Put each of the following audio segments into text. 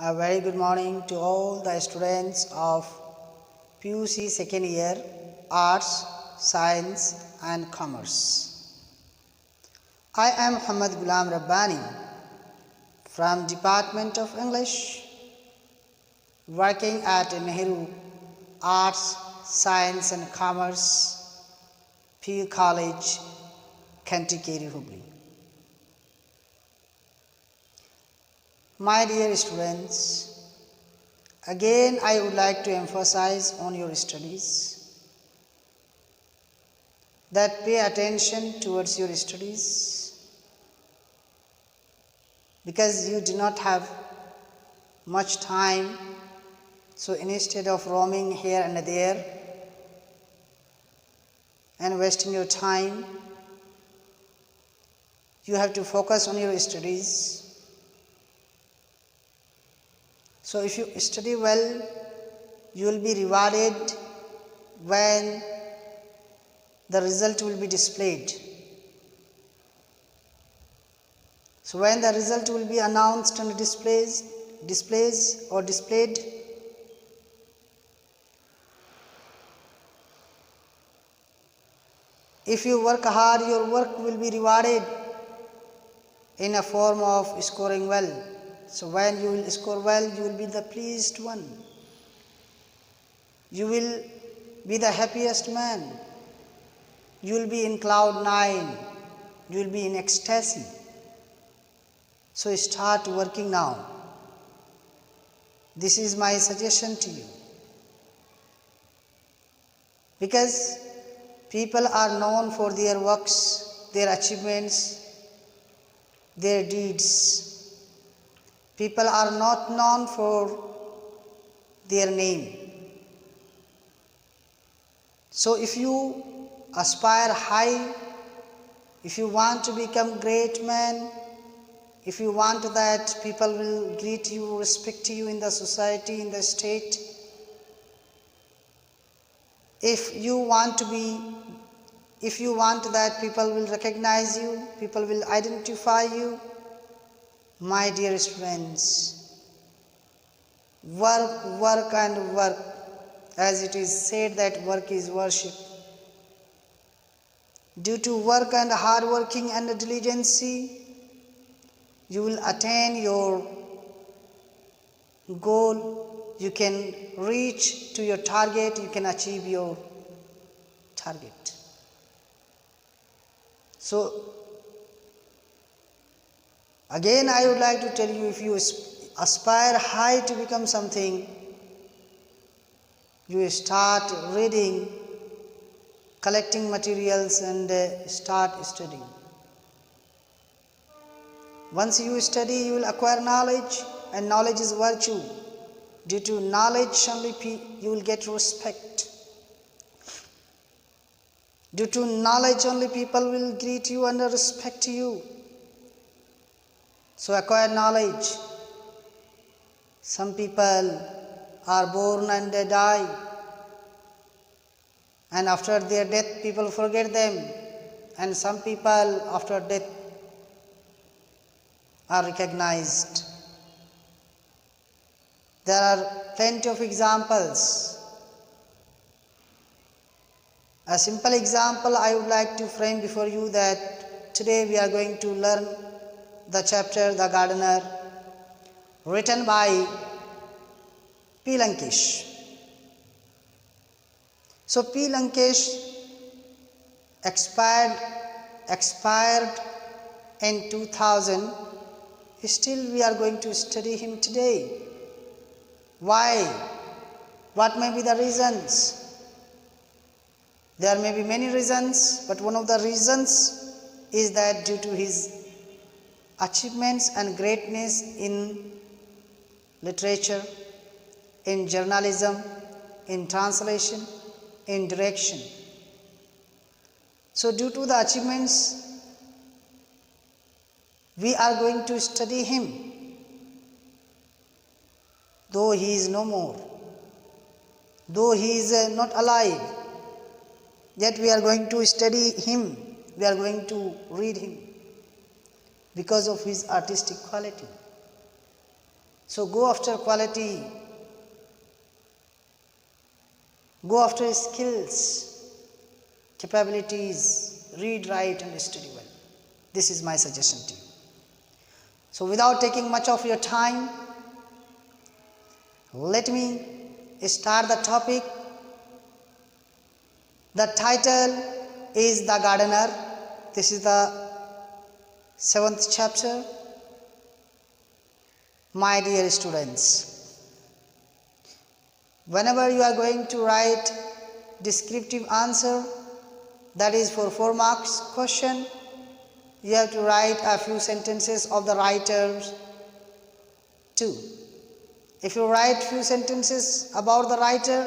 A very good morning to all the students of PUC second year Arts, Science and Commerce. I am Muhammad Ghulam Rabbani from Department of English, working at Nehru Arts, Science and Commerce, PU College, Kentikeri, Hubli. My dear students, again I would like to emphasize on your studies that pay attention towards your studies because you do not have much time. So instead of roaming here and there and wasting your time, you have to focus on your studies. So if you study well, you will be rewarded when the result will be displayed. So when the result will be announced and displayed, if you work hard, your work will be rewarded in a form of scoring well. So when you will score well, you will be the pleased one. You will be the happiest man. You will be in cloud 9. You will be in ecstasy. So start working now. This is my suggestion to you. Because people are known for their works, their achievements, their deeds. People are not known for their name. So if you aspire high, if you want to become great man, if you want that people will greet you, respect you in the society, in the state, if you want that people will recognize you, people will identify you, my dear students, work and work, as it is said that work is worship. Due to work and hard working and diligence, you will attain your goal, you can reach to your target, you can achieve your target. So again, I would like to tell you, if you aspire high to become something, you start reading, collecting materials and start studying. Once you study, you will acquire knowledge, and knowledge is virtue. Due to knowledge only you will get respect. Due to knowledge only people will greet you and respect you. So acquire knowledge. Some people are born and they die, and after their death people forget them, and some people after death are recognized. There are plenty of examples. A simple example I would like to frame before you, that today we are going to learn the chapter The Gardener, written by P. Lankesh. So P. Lankesh expired in 2000. Still we are going to study him today. Why? What may be the reasons? There may be many reasons, but one of the reasons is that due to his achievements and greatness in literature, in journalism, in translation, in direction. So due to the achievements, we are going to study him. Though he is no more, though he is not alive, yet we are going to study him, we are going to read him because of his artistic quality. So go after quality, go after skills, capabilities, read, write and study well. This is my suggestion to you. So without taking much of your time, let me start the topic. The title is The Gardener. This is the 7th chapter. My dear students, whenever you are going to write descriptive answer, that is for 4 marks question, you have to write a few sentences of the writers too. If you write few sentences about the writer,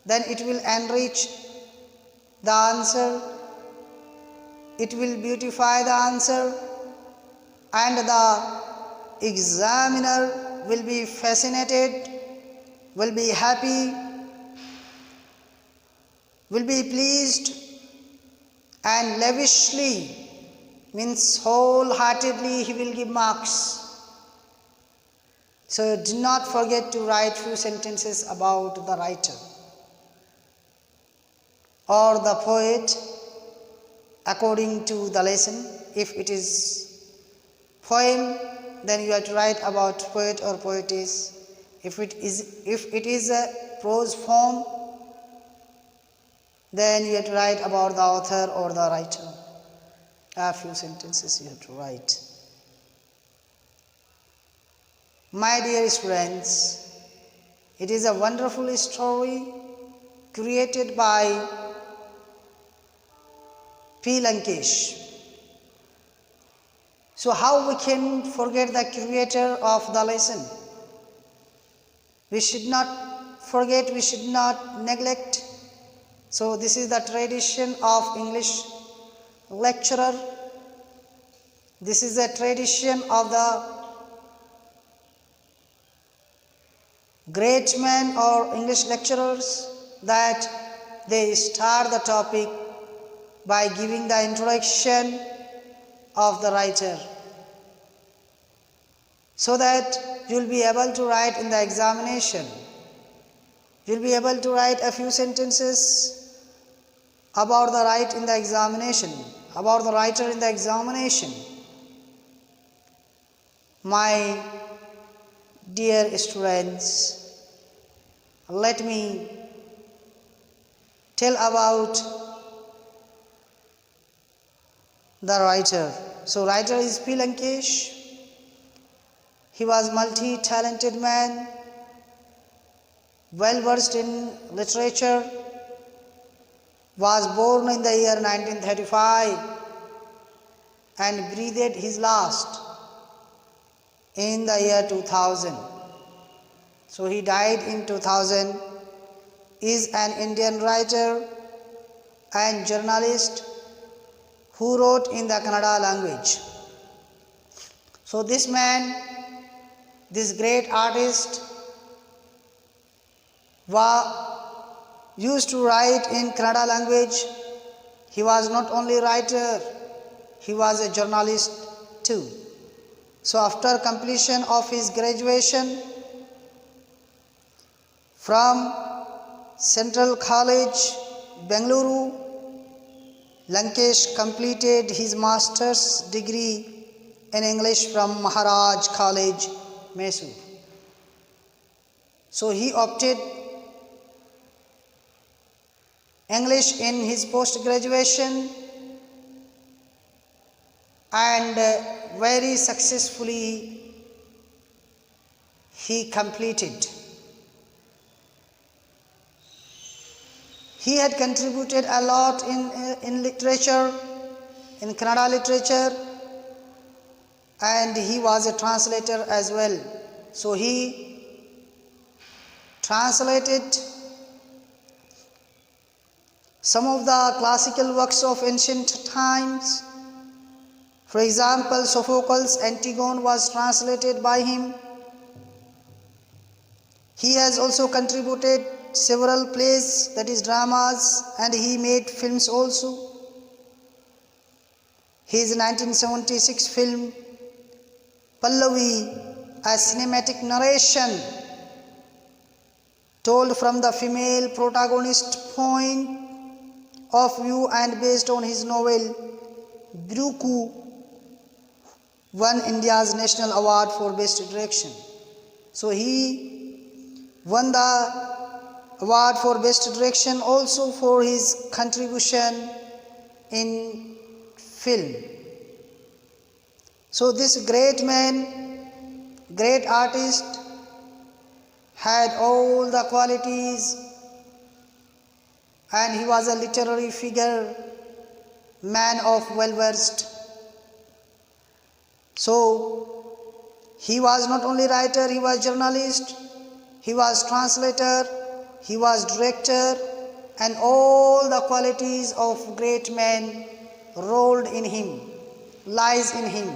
then it will enrich the answer, it will beautify the answer, and the examiner will be fascinated, will be happy, will be pleased, and lavishly, means wholeheartedly, he will give marks. So do not forget to write few sentences about the writer or the poet according to the lesson. If it is poem, then you have to write about poet or poetess. If it is a prose form, then you have to write about the author or the writer. A few sentences you have to write. My dear students, it is a wonderful story created by P. Lankesh. So how we can forget the creator of the lesson? We should not forget, we should not neglect. So this is the tradition of English lecturer. This is a tradition of the great men or English lecturers, that they start the topic by giving the introduction of the writer, so that you will be able to write in the examination. You will be able to write a few sentences about the writer in the examination, about the writer in the examination. My dear students, let me tell about the writer. So writer is P. Lankesh. He was multi-talented man, well versed in literature, was born in the year 1935 and breathed his last in the year 2000. So he died in 2000, is an Indian writer and journalist who wrote in the Kannada language. So this man, this great artist, used to write in Kannada language. He was not only writer, he was a journalist too. So after completion of his graduation from Central College, Bengaluru, Lankesh completed his master's degree in English from Maharaj College, Mysore. So he opted English in his post-graduation and very successfully he completed. He had contributed a lot in literature, in Kannada literature, and he was a translator as well. So he translated some of the classical works of ancient times. For example, Sophocles' Antigone was translated by him. He has also contributed several plays, that is dramas, and he made films also. His 1976 film Pallavi a cinematic narration told from the female protagonist point of view and based on his novel Biruku won India's National Award for Best Direction. So he won the award for Best Direction also for his contribution in film. So this great man, great artist, had all the qualities, and he was a literary figure, man of well-versed. So he was not only writer, he was journalist, he was translator, he was director, and all the qualities of great man rolled in him, lies in him.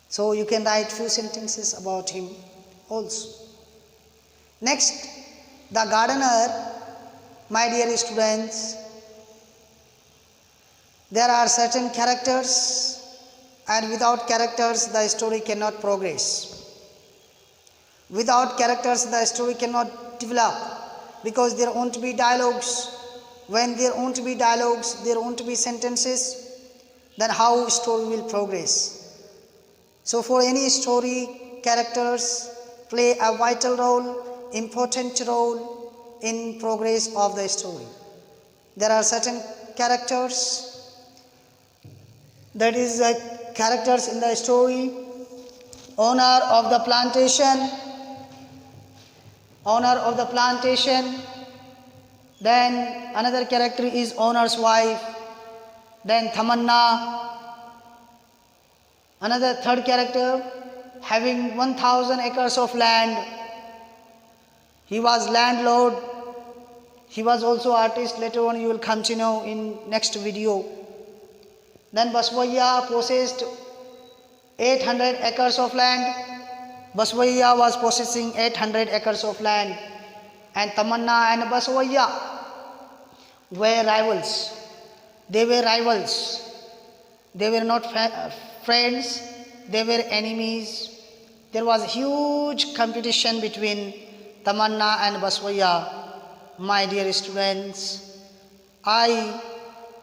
So you can write few sentences about him also. Next, the gardener. My dear students, there are certain characters, and without characters the story cannot progress. Without characters the story cannot develop, because there won't be dialogues. When there won't be dialogues, there won't be sentences, then how story will progress? So for any story, characters play a vital role, important role in progress of the story. There are certain characters, that is characters in the story. Owner of the plantation, then another character is owner's wife, then Tamanna, another third character having 1000 acres of land. He was landlord, he was also artist. Later on you will come to know in next video. Then Baswaiya possessed 800 acres of land. Baswaiya was possessing 800 acres of land, and Tamanna and Baswaiya were rivals. They were rivals. They were not friends, they were enemies. There was huge competition between Tamanna and Baswaiya. My dear students, I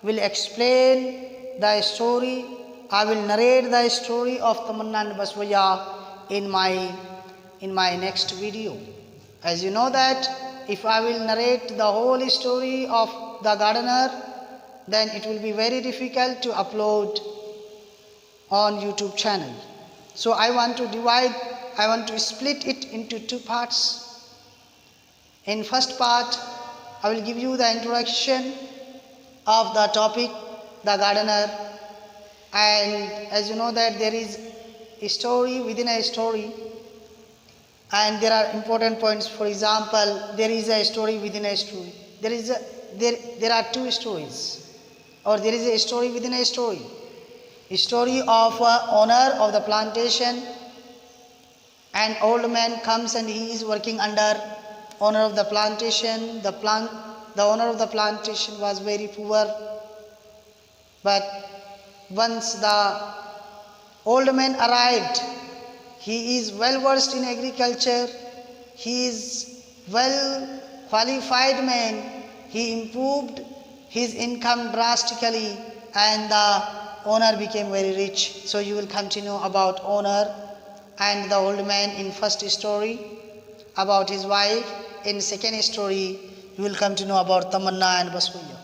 will explain the story, I will narrate the story of Tamanna and Baswaiya in my next video. As you know that if I will narrate the whole story of the gardener, then it will be very difficult to upload on YouTube channel. So I want to split it into two parts. In first part, I will give you the introduction of the topic, the gardener, and as you know that there is a story within a story, and there are important points. For example, there is a story within a story. There are two stories, or there is a story within a story. A story of owner of the plantation. An old man comes and he is working under owner of the plantation. The owner of the plantation was very poor, but once the old man arrived, he is well versed in agriculture, he is well qualified man, he improved his income drastically, and the owner became very rich. So you will come to know about owner and the old man in first story, about his wife. In second story, you will come to know about Tamanna and Baswaiya.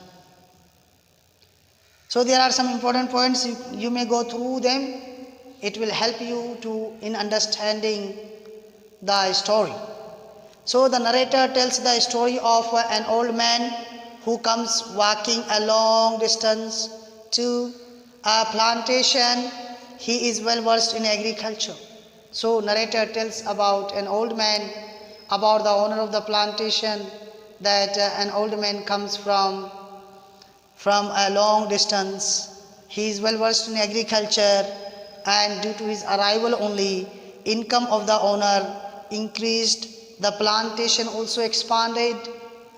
So there are some important points, you may go through them. It will help you in understanding the story. So the narrator tells the story of an old man who comes walking a long distance to a plantation. He is well versed in agriculture. So narrator tells about an old man, about the owner of the plantation, that an old man comes from a long distance. He is well versed in agriculture, and due to his arrival only, income of the owner increased, the plantation also expanded.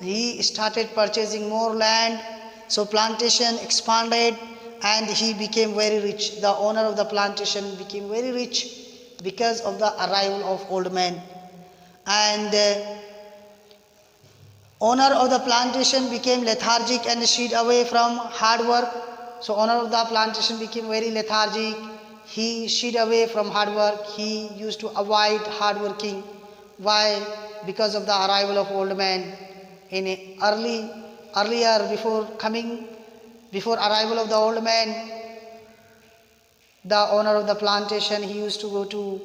He started purchasing more land, so plantation expanded and he became very rich. The owner of the plantation became very rich, because of the arrival of old man. And owner of the plantation became lethargic and shied away from hard work. So owner of the plantation became very lethargic. He shied away from hard work. He used to avoid hard working. Why? Because of the arrival of old man. Earlier before arrival of the old man, the owner of the plantation, he used to go to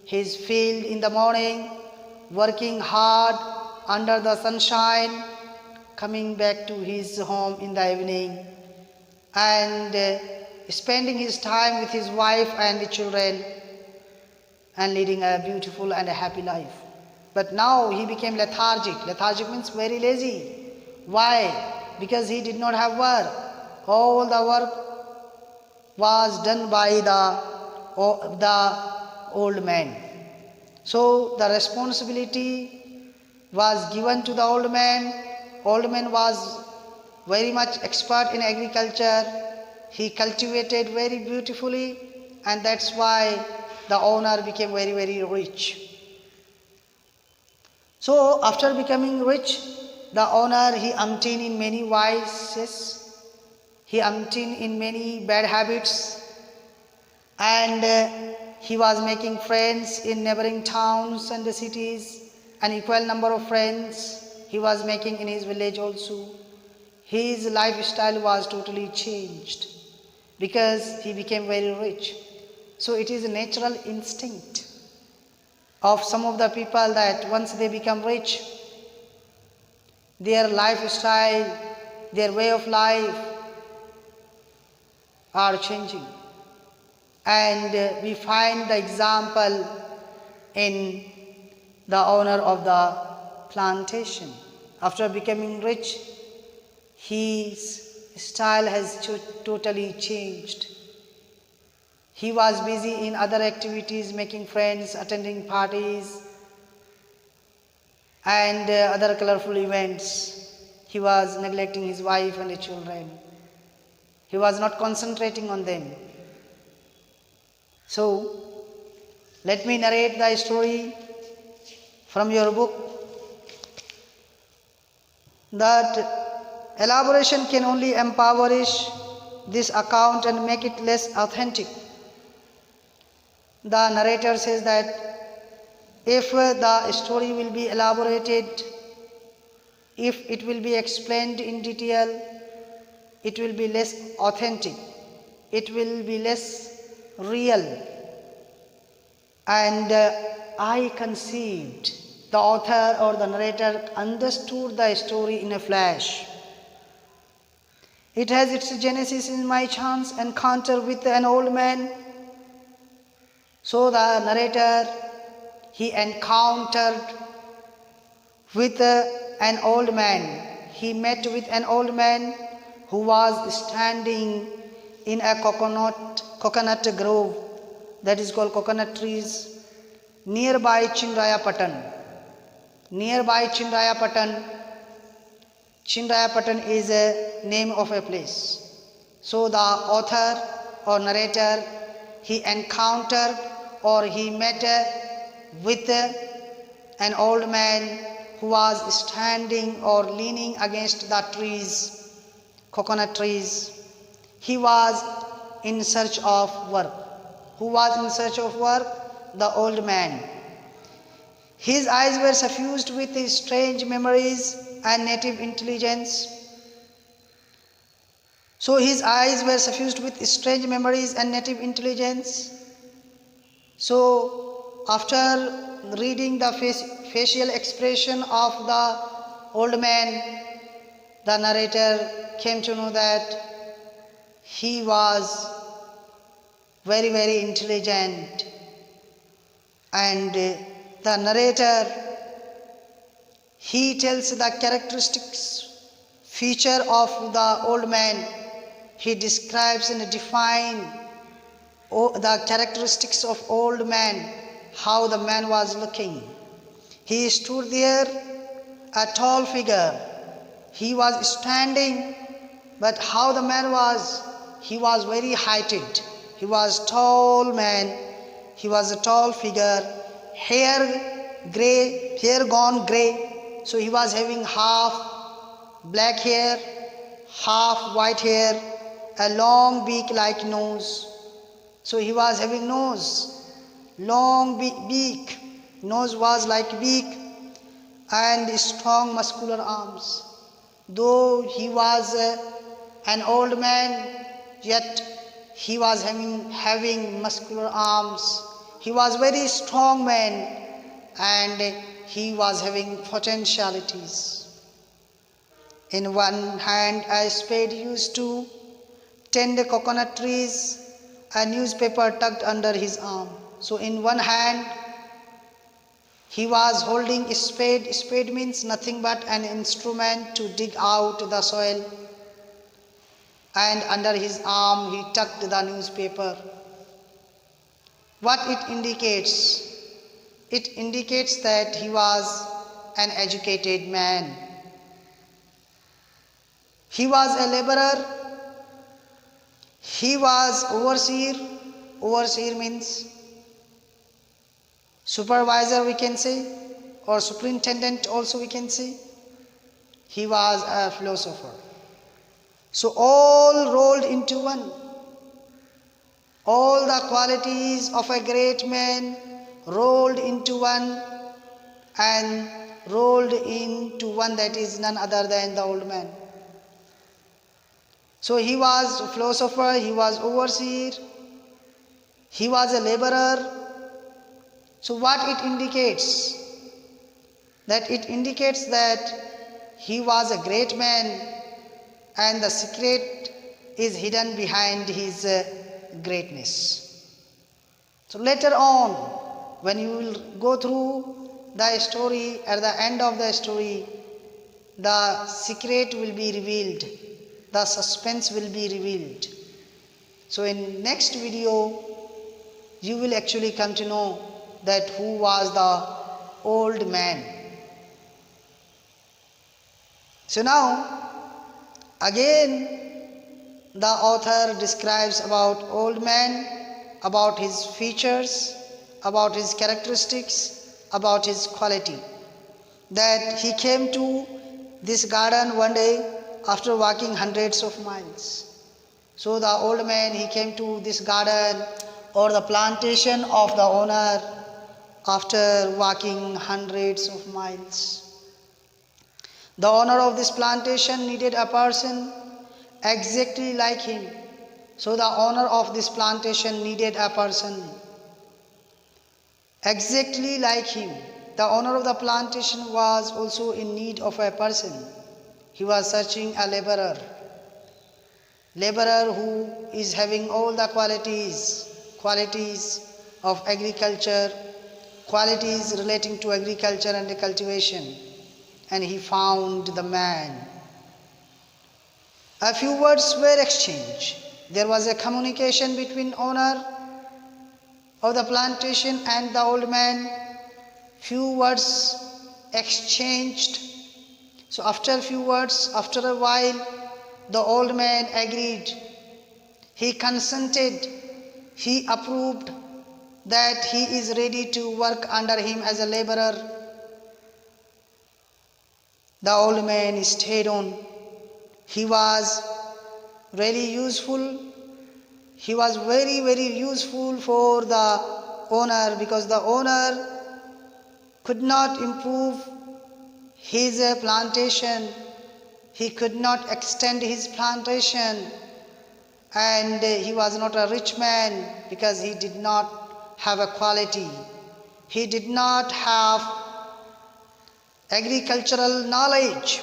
his field in the morning, working hard under the sunshine, coming back to his home in the evening, and spending his time with his wife and the children, and leading a beautiful and a happy life. But now he became lethargic. Lethargic means very lazy. Why? Because he did not have work. All the work was done by the old man. So the responsibility was given to the old man. Old man was very much expert in agriculture. He cultivated very beautifully, and that's why the owner became very, very rich. So after becoming rich, the owner, he umpteen in many vices, he umpteen in many bad habits, and he was making friends in neighboring towns and the cities, an equal number of friends he was making in his village also. His lifestyle was totally changed because he became very rich. So it is a natural instinct of some of the people that once they become rich, their lifestyle, their way of life are changing. And we find the example in the owner of the plantation. After becoming rich, his style has totally changed. He was busy in other activities, making friends, attending parties, and other colorful events. He was neglecting his wife and the children. He was not concentrating on them. So, let me narrate the story from your book, that elaboration can only impoverish this account and make it less authentic. The narrator says that if the story will be elaborated, if it will be explained in detail, it will be less authentic, it will be less real. And I conceived, the author or the narrator understood the story in a flash. It has its genesis in my chance encounter with an old man. So the narrator, he encountered with an old man. He met with an old man who was standing in a coconut grove, that is called coconut trees, nearby Chinrayapatan. Nearby Chinrayapatan, Chinrayapatan is a name of a place. So the author or narrator, he encountered or he met with an old man who was standing or leaning against the trees, coconut trees. He was in search of work. Who was in search of work? The old man. His eyes were suffused with strange memories and native intelligence. So his eyes were suffused with strange memories and native intelligence. So after reading the facial expression of the old man, the narrator came to know that he was very, very intelligent. And the narrator, he tells the characteristics, feature of the old man. He describes and defines the characteristics of old man, how the man was looking. He stood there, a tall figure. He was standing, but how the man was, he was very heighted. He was tall man. He was a tall figure, hair gone grey. So he was having half black hair, half white hair, a long beak-like nose. So he was having nose, long beak. Nose was like beak, and strong muscular arms. Though he was an old man, yet he was having muscular arms. He was very strong man, and he was having potentialities. In one hand, a spade used to tend coconut trees, a newspaper tucked under his arm. So in one hand, he was holding a spade. Spade means nothing but an instrument to dig out the soil. And under his arm, he tucked the newspaper. What it indicates? It indicates that he was an educated man. He was a laborer. He was overseer. Overseer means supervisor, we can say, or superintendent also we can say. He was a philosopher. So all rolled into one. All the qualities of a great man rolled into one, and rolled into one that is none other than the old man. So he was a philosopher, he was overseer, he was a laborer. So what it indicates? That it indicates that he was a great man, and the secret is hidden behind his greatness. So later on, when you will go through the story, at the end of the story, the secret will be revealed. The suspense will be revealed. So in next video, you will actually come to know that who was the old man. So now, again, the author describes about old man, about his features, about his characteristics, about his quality. That he came to this garden one day after walking hundreds of miles. So the old man, he came to this garden or the plantation of the owner after walking hundreds of miles. The owner of this plantation needed a person exactly like him. So the owner of this plantation needed a person exactly like him. The owner of the plantation was also in need of a person. He was searching a laborer who is having all the qualities of agriculture, qualities relating to agriculture and cultivation. And he found the man. A few words were exchanged. There was a communication between owner of the plantation and the old man. Few words exchanged. So after a few words, after a while, the old man agreed. He consented. He approved that he is ready to work under him as a laborer. The old man stayed on. He was really useful. He was very, very useful for the owner, because the owner could not improve his plantation. He could not extend his plantation, and he was not a rich man because he did not have a quality. He did not have agricultural knowledge.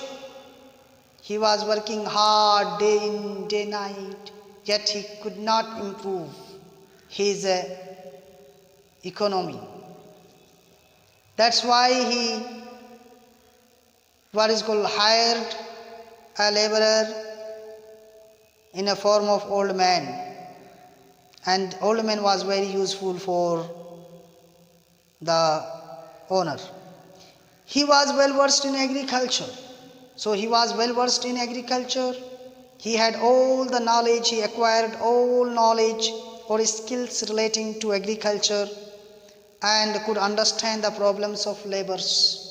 He was working hard day in, day night, yet he could not improve his economy. That's why he, what is called, hired a laborer in a form of old man. And old man was very useful for the owner. He was well versed in agriculture. So he was well versed in agriculture. He had all the knowledge, he acquired all knowledge or skills relating to agriculture. and could understand the problems of laborers.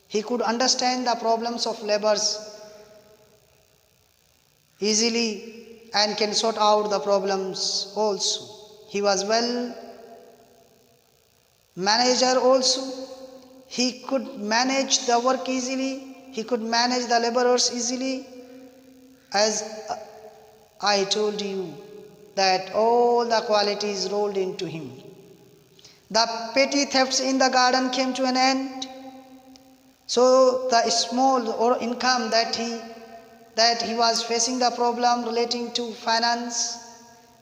He could understand the problems of laborers easily and can sort out the problems also. He was well manager also. He could manage the work easily. He could manage the laborers easily. As I told you that all the qualities rolled into him. The petty thefts in the garden came to an end. So the small or income that he was facing the problem relating to finance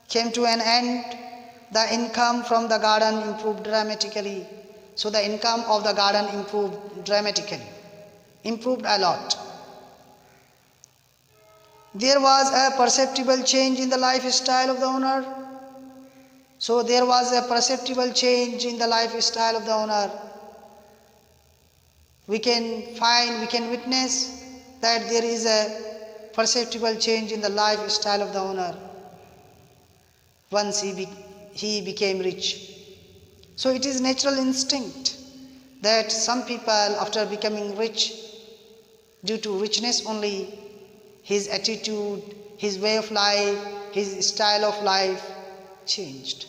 came to an end. The income from the garden improved dramatically. So the income of the garden improved dramatically, improved a lot. There was a perceptible change in the lifestyle of the owner. So there was a perceptible change in the lifestyle of the owner. We can witness that there is a perceptible change in the lifestyle of the owner once he became rich. So it is natural instinct that some people, after becoming rich, due to richness only, his attitude, his way of life, his style of life changed.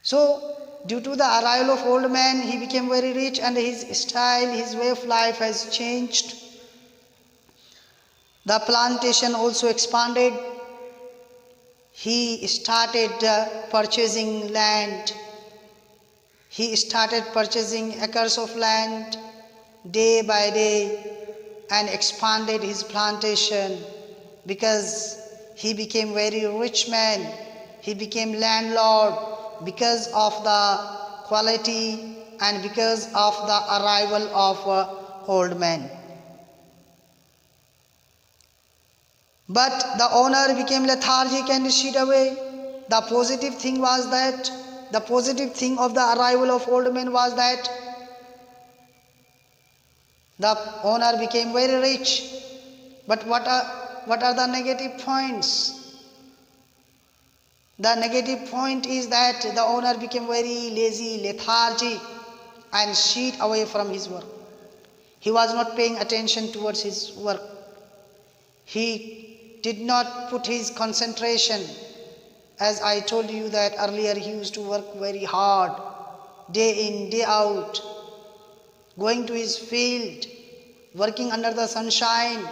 So due to the arrival of old man, he became very rich and his style, his way of life has changed. The plantation also expanded. He started purchasing land. He started purchasing acres of land day by day and expanded his plantation because he became very rich man. He became landlord because of the quality and because of the arrival of old man. But the owner became lethargic and shied away. The positive thing of the arrival of old man was that the owner became very rich. But what are the negative points? The negative point is that the owner became very lazy, lethargic and shied away from his work. He was not paying attention towards his work. He did not put his concentration. As I told you that earlier, he used to work very hard, day in, day out, going to his field, working under the sunshine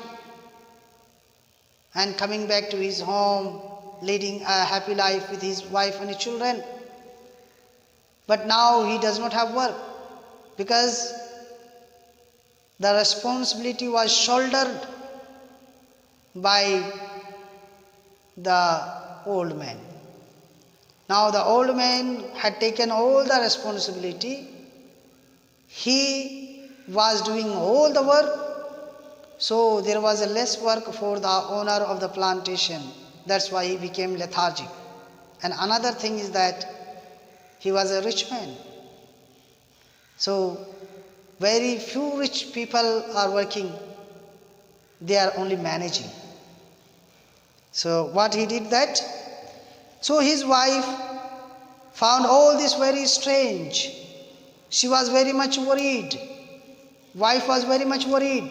and coming back to his home, leading a happy life with his wife and his children. But now he does not have work because the responsibility was shouldered by the old man. Now the old man had taken all the responsibility. He was doing all the work. So there was a less work for the owner of the plantation. That's why he became lethargic. And another thing is that he was a rich man. So very few rich people are working. They are only managing. So what he did that? So his wife found all this very strange. She was very much worried. Wife was very much worried.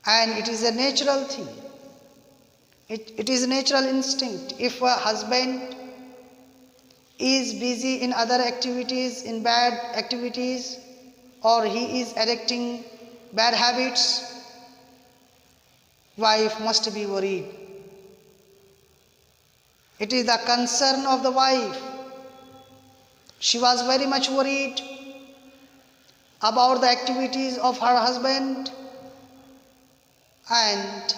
And it is a natural thing. It is a natural instinct. If a husband is busy in other activities, in bad activities, or he is adopting bad habits, wife must be worried. It is the concern of the wife. She was very much worried about the activities of her husband, and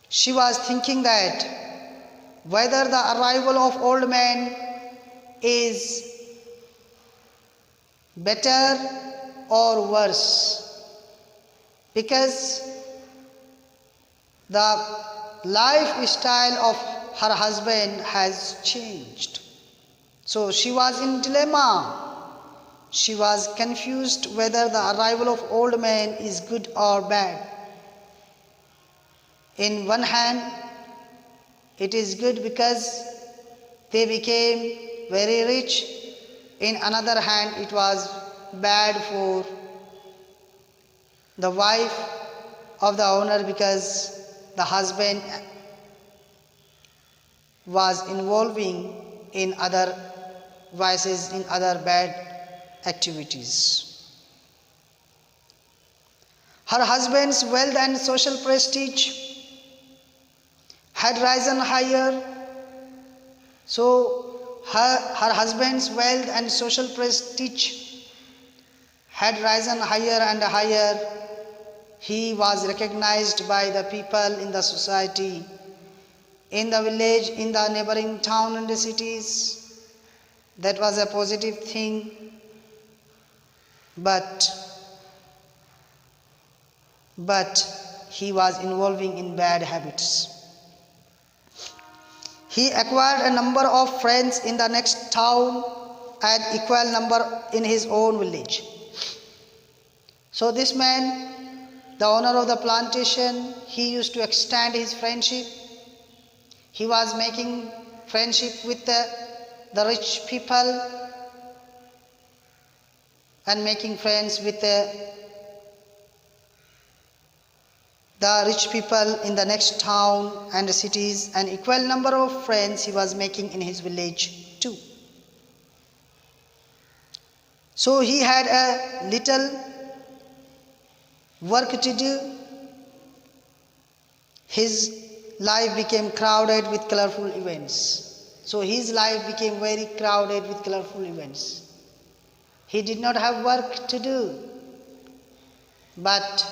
she was thinking that whether the arrival of old man is better or worse, because the lifestyle of her husband has changed. So she was in dilemma. She was confused whether the arrival of old man is good or bad. In one hand, it is good because they became very rich. In another hand, it was bad for the wife of the owner because the husband was involving in other vices, in other bad activities. Her husband's wealth and social prestige had risen higher. So her husband's wealth and social prestige had risen higher and higher. He was recognized by the people in the society, in the village, in the neighboring town and the cities. That was a positive thing. But he was involving in bad habits. He acquired a number of friends in the next town and equal number in his own village. So this man, the owner of the plantation, he used to extend his friendship. He was making friendship with the rich people and making friends with the rich people in the next town and cities, and equal number of friends he was making in his village too. So he had a little work to do. His life became crowded with colorful events. So his life became very crowded with colorful events. He did not have work to do, but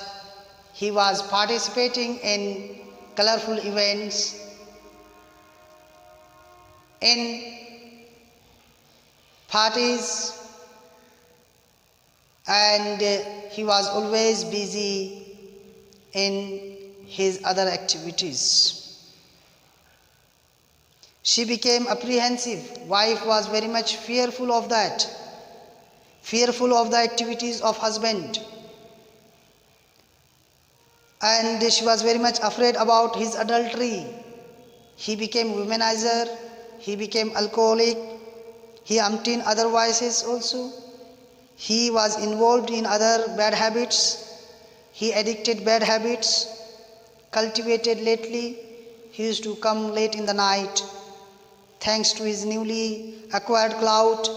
he was participating in colorful events, in parties, and he was always busy in his other activities. She became apprehensive. Wife was very much fearful of that, fearful of the activities of husband. And she was very much afraid about his adultery. He became womanizer, he became alcoholic, he umpteen other vices also. He was involved in other bad habits. He addicted bad habits, cultivated lately. He used to come late in the night. Thanks to his newly acquired clout,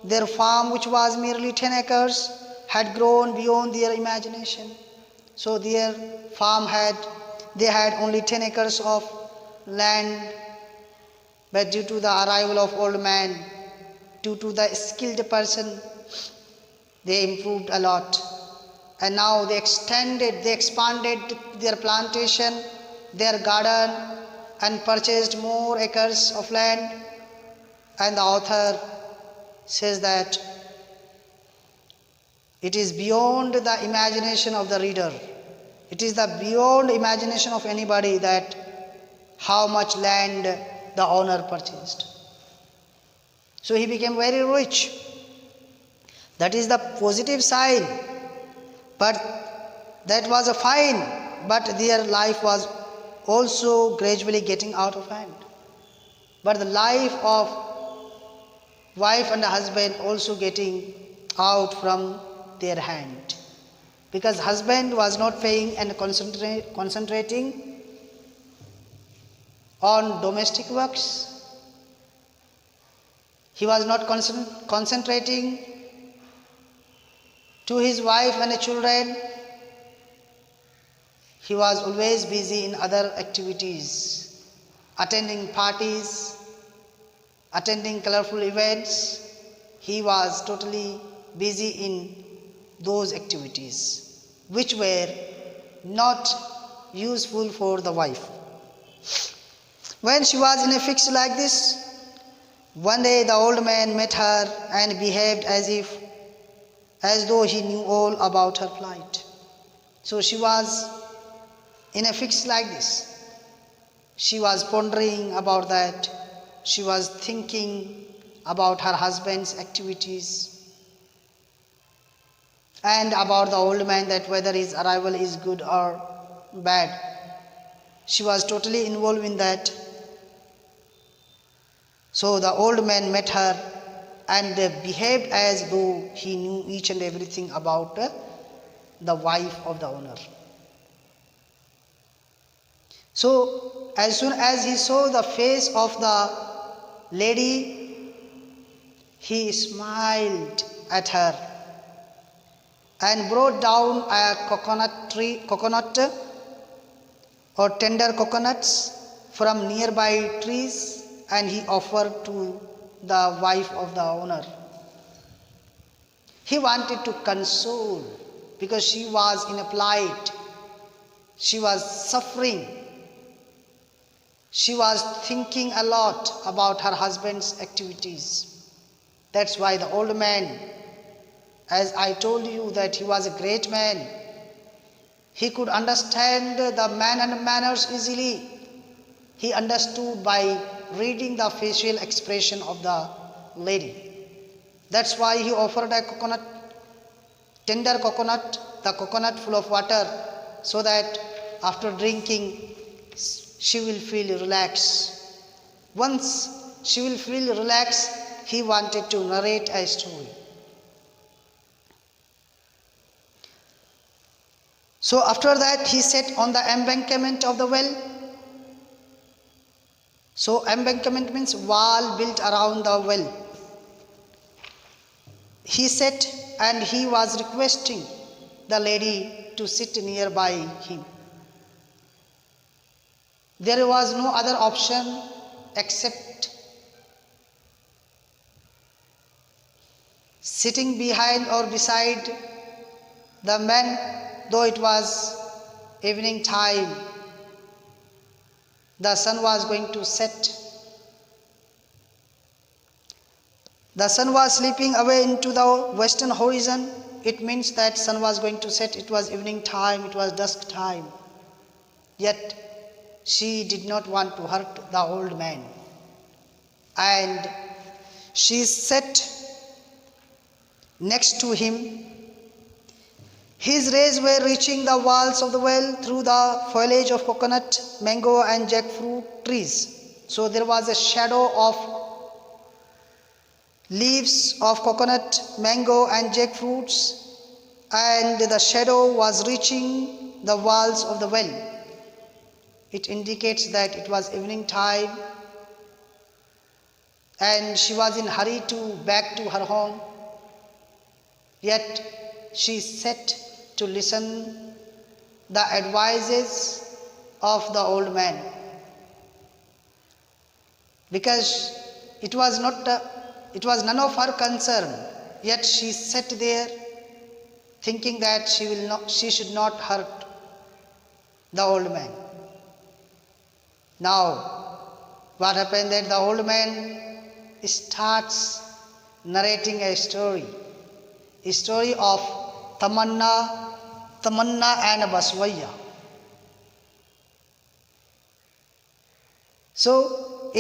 their farm, which was merely 10 acres, had grown beyond their imagination. So their farm they had only 10 acres of land, but due to the arrival of old man, due to the skilled person, they improved a lot. And now they expanded their plantation, their garden, and purchased more acres of land. And the author says that it is beyond the imagination of the reader. It is the beyond imagination of anybody that how much land the owner purchased. So he became very rich. That is the positive sign. But that was a fine. But their life was also gradually getting out of hand. But the life of wife and husband also getting out from their hand, because husband was not paying and concentrating on domestic works. He was not concentrating to his wife and children. He was always busy in other activities, attending parties, attending colorful events. He was totally busy in those activities which were not useful for the wife. When she was in a fix like this, one day the old man met her and behaved as though he knew all about her plight. So she was in a fix like this. She was pondering about that. She was thinking about her husband's activities and about the old man, that whether his arrival is good or bad. She was totally involved in that. So the old man met her and behaved as though he knew each and everything about the wife of the owner. So as soon as he saw the face of the lady, he smiled at her and brought down a coconut or tender coconuts from nearby trees, and he offered to the wife of the owner. He wanted to console because she was in a plight. She was suffering. She was thinking a lot about her husband's activities. That's why the old man, as I told you that he was a great man, he could understand the man and manners easily. He understood by reading the facial expression of the lady. That's why he offered a coconut, tender coconut, the coconut full of water, so that after drinking she will feel relaxed. Once she will feel relaxed, he wanted to narrate a story. So after that he sat on the embankment of the well. So embankment means wall built around the well. He sat and he was requesting the lady to sit nearby him. There was no other option except sitting behind or beside the man, though it was evening time. The sun was going to set. The sun was slipping away into the western horizon. It means that sun was going to set. It was evening time. It was dusk time. Yet she did not want to hurt the old man. And she sat next to him. His rays were reaching the walls of the well through the foliage of coconut, mango and jackfruit trees. So there was a shadow of leaves of coconut, mango and jackfruits, and the shadow was reaching the walls of the well. It indicates that it was evening time and she was in hurry to back to her home. Yet she sat to listen the advices of the old man, because it was none of her concern. Yet she sat there thinking that she should not hurt the old man. Now what happened, that the old man starts narrating a story of Tamanna and Baswaya. So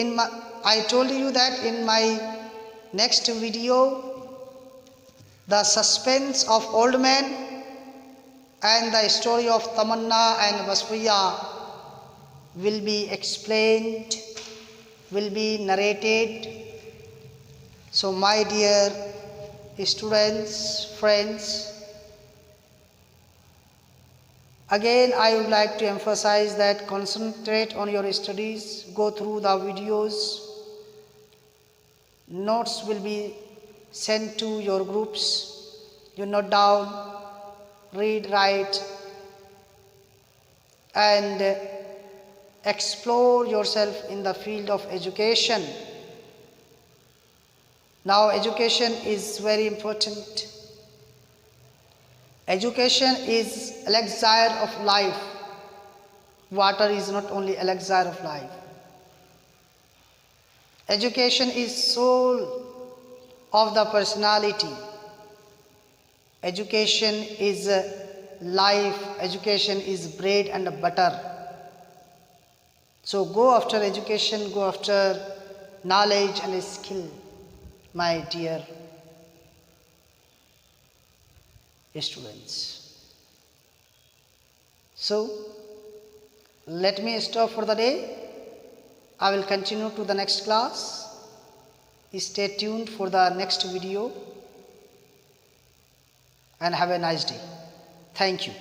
I told you that in my next video, the suspense of old man and the story of Tamanna and Baswaya will be explained, will be narrated. So my dear students, friends, again I would like to emphasize that concentrate on your studies, go through the videos, notes will be sent to your groups, you note down, read, write, and explore yourself in the field of education. Now education is very important. Education is elixir of life. Water is not only elixir of life. Education is soul of the personality. Education is life. Education is bread and butter. So go after education, go after knowledge and skill, my dear students. So let me stop for the day. I will continue to the next class. Stay tuned for the next video and have a nice day. Thank you.